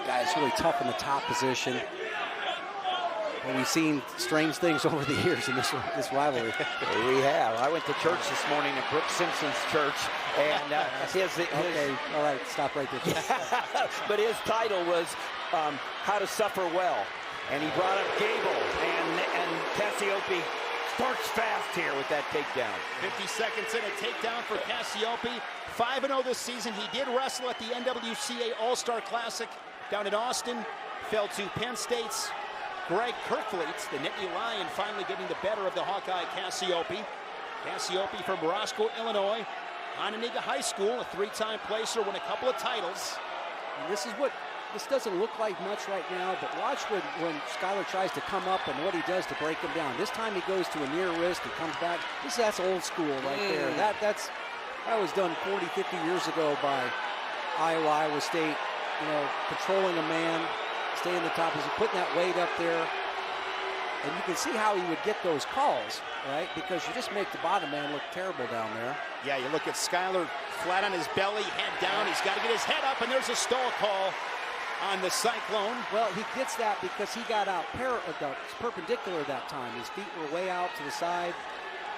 guy is really tough in the top position. And we've seen strange things over the years in this rivalry. We have. I went to church this morning at Brooke Simpson's church, and okay, all right, stop right there. But his title was How to Suffer Well, and he brought up Gable, and Cassioppi starts fast here with that takedown. 50 seconds in, a takedown for Cassioppi. 5-0 this season. He did wrestle at the NWCA All-Star Classic down in Austin. Fell to Penn State's Greg Kirkfleet, the Nittany Lion, finally getting the better of the Hawkeye Cassioppi. Cassioppi from Roscoe, Illinois. Onondaga High School, a 3-time placer, won a couple of titles. And this doesn't look like much right now, but watch when Schuyler tries to come up and what he does to break him down. This time he goes to a near wrist and comes back. That's old school right there. That was done 40, 50 years ago by Iowa State, you know, patrolling a man, staying in the top, he's putting that weight up there. And you can see how he would get those calls, right? Because you just make the bottom man look terrible down there. Yeah, you look at Schuyler flat on his belly, head down. He's got to get his head up, and there's a stall call on the Cyclone. Well, he gets that because he got out perpendicular that time. His feet were way out to the side.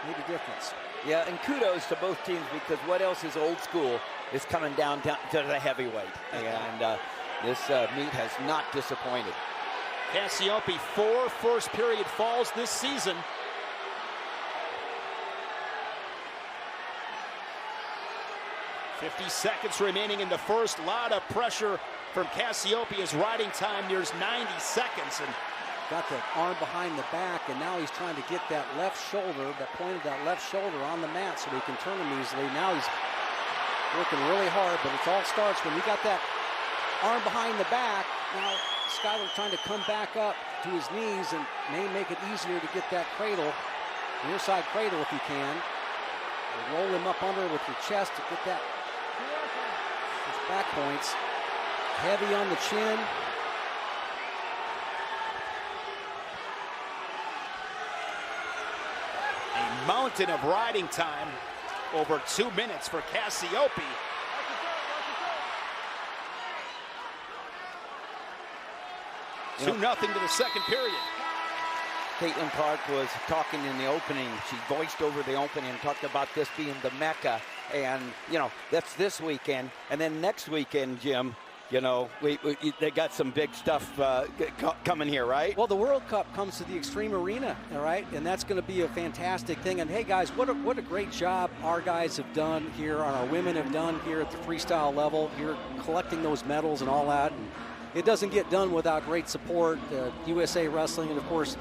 Made a difference. Yeah, and kudos to both teams, because what else is old school is coming down to the heavyweight. And this meet has not disappointed. Cassioppi, 4 first-period falls this season. 50 seconds remaining in the first. Lot of pressure from Cassioppi as riding time nears 90 seconds. And got the arm behind the back, and now he's trying to get that left shoulder, that point of that left shoulder on the mat so he can turn him easily. Now he's working really hard, but it all starts when you got that arm behind the back. Now Schuyler trying to come back up to his knees and may make it easier to get that cradle, near side cradle if you can. Roll him up under with your chest to get that those back points. Heavy on the chin. a mountain of riding time, over 2 minutes for Cassioppi. You know, 2-0 to the second period. Caitlin Clark was talking in the opening. She voiced over the opening and talked about this being the Mecca. And, you know, that's this weekend. And then next weekend, Jim, you know, they got some big stuff coming here, right? Well, the World Cup comes to the Extreme Arena, all right? And that's going to be a fantastic thing. And, hey, guys, what a great job our guys have done here, our women have done here at the freestyle level, here collecting those medals and all that. And it doesn't get done without great support, USA Wrestling, and, of course,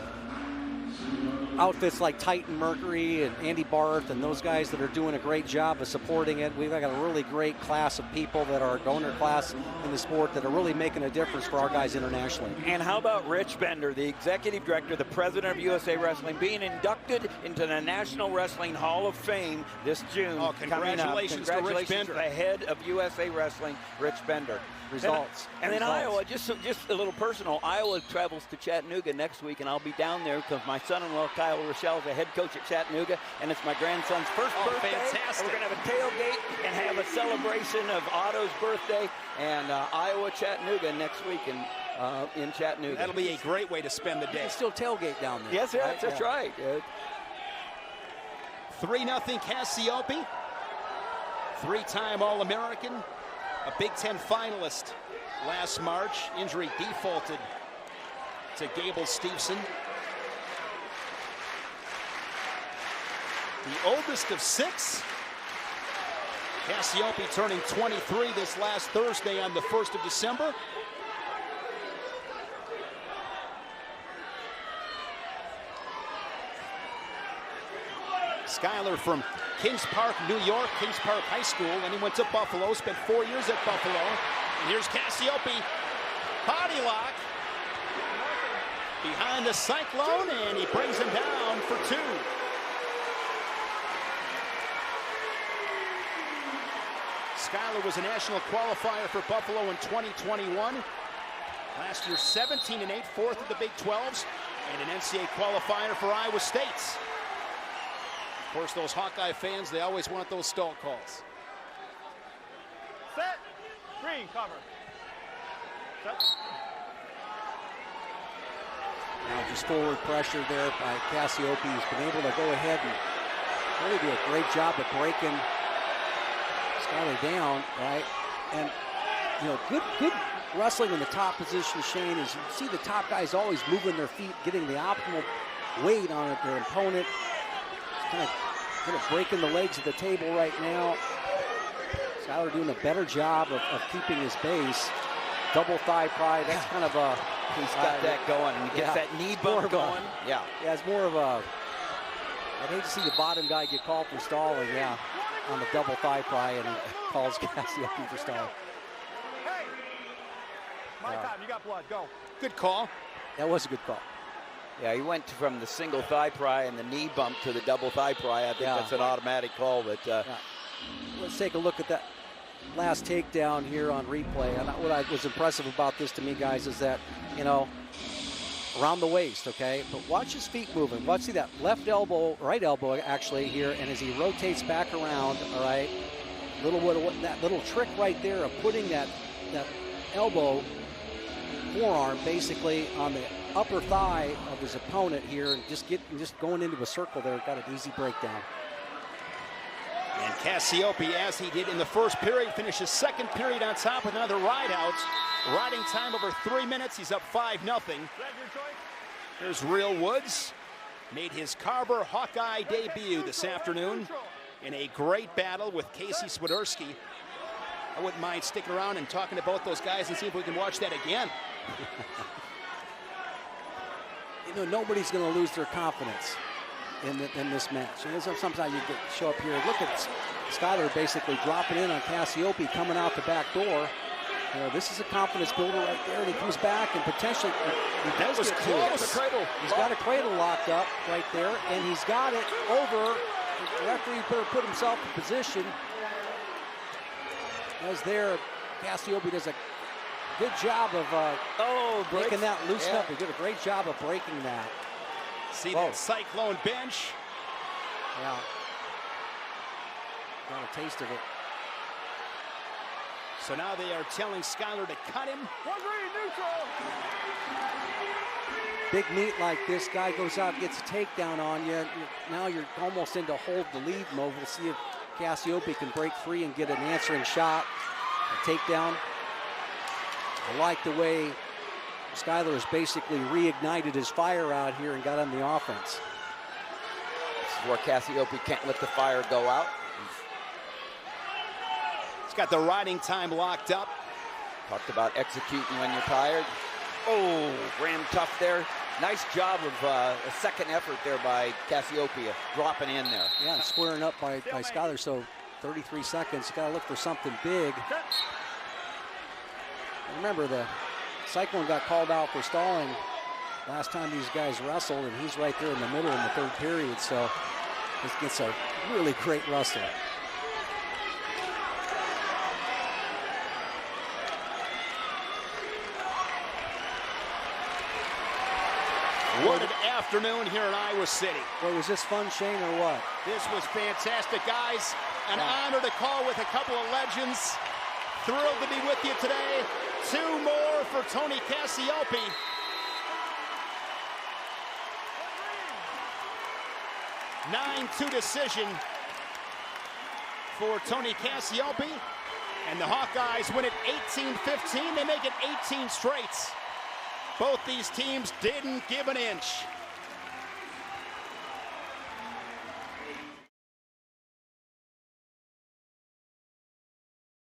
outfits like Titan Mercury and Andy Barth and those guys that are doing a great job of supporting it. We've got a really great class of people that are donor class in the sport that are really making a difference for our guys internationally. And how about Rich Bender, the executive director, the president of USA Wrestling, being inducted into the National Wrestling Hall of Fame this June. Oh, congratulations to Rich Bender. To the head of USA Wrestling, Rich Bender. Results. And then Iowa, just a little personal. Iowa travels to Chattanooga next week, and I'll be down there because my son-in-law Kyle Rochelle is the head coach at Chattanooga, and it's my grandson's first birthday. Fantastic! We're going to have a tailgate and have a celebration of Otto's birthday, and Iowa Chattanooga next week in Chattanooga. That'll be a great way to spend the day. Still tailgate down there. Yes, right? that's right. 3-0 Cassioppi, 3-time All-American. A Big Ten finalist last March. Injury defaulted to Gable Steveson. The oldest of 6. Cassioppi turning 23 this last Thursday on the 1st of December. Schuyler from Kings Park, New York, Kings Park High School, and he went to Buffalo, spent 4 years at Buffalo. And here's Cassioppi, body lock, behind the Cyclone, and he brings him down for 2. Schuyler was a national qualifier for Buffalo in 2021. Last year, 17-8, fourth of the Big 12s, and an NCAA qualifier for Iowa State. Of course, those Hawkeye fans, they always want those stall calls. Set. Green, cover. Set. Now just forward pressure there by Cassioppi. He's been able to go ahead and really do a great job of breaking Schuyler down, right? And, you know, good wrestling in the top position, Shane, is you see the top guys always moving their feet, getting the optimal weight on their opponent. Kind of breaking the legs of the table right now. Schuyler doing a better job of keeping his base. Double thigh pry, that's kind of a... He's got that going. He gets that knee bump going. Yeah, it's more of a... I'd hate to see the bottom guy get called for stalling, on the double thigh pry, and he calls Cassioppi for stalling. Hey! My time, you got blood, go. Good call. That was a good call. Yeah, he went from the single thigh pry and the knee bump to the double thigh pry. I think that's an automatic call. But let's take a look at that last takedown here on replay. And what was impressive about this to me, guys, is that, you know, around the waist, okay? But watch his feet moving. Watch, see that left elbow, right elbow actually here, and as he rotates back around, all right, that little trick right there of putting that elbow, forearm basically on the upper thigh of his opponent here, and just going into a circle there, got an easy breakdown. And Cassioppi, as he did in the first period, finishes second period on top with another ride out. Riding time over 3 minutes. He's up 5-0. Here's Real Woods. Made his Carver Hawkeye debut this afternoon in a great battle with Casey Swiderski I wouldn't mind sticking around and talking to both those guys and see if we can watch that again. You know, nobody's going to lose their confidence in this match. And sometimes you show up here. Look at Schuyler basically dropping in on Cassioppi, coming out the back door. You know, this is a confidence builder right there, and he comes back and potentially that was close. He's got a cradle locked up right there, and he's got it over. The referee better put himself in position. As there, Cassioppi does a good job of breaking that loosen up. He did a great job of breaking that. See that cyclone bench? Yeah. Got a taste of it. So now they are telling Schuyler to cut him. 1 green, neutral. Big meat like this, guy goes out, gets a takedown on you. Now you're almost into hold the lead mode. We'll see if Cassioppi can break free and get an answering shot, a takedown. I like the way Schuyler has basically reignited his fire out here and got on the offense. This is where Cassioppi can't let the fire go out. He's got the riding time locked up. Talked about executing when you're tired. Oh, ran tough there. Nice job of a second effort there by Cassioppi, dropping in there. Yeah, and squaring up by Schuyler, so 33 seconds. Got to look for something big. Remember, the Cyclone got called out for stalling last time these guys wrestled, and he's right there in the middle in the third period, so this gets a really great wrestler. What an afternoon here in Iowa City. Well, was this fun, Shane, or what? This was fantastic, guys. An honor to call with a couple of legends. Thrilled to be with you today. 2 more for Tony Cassioppi. A 9-2 decision for Tony Cassioppi. And the Hawkeyes win it 18-15. They make it 18 straights. Both these teams didn't give an inch.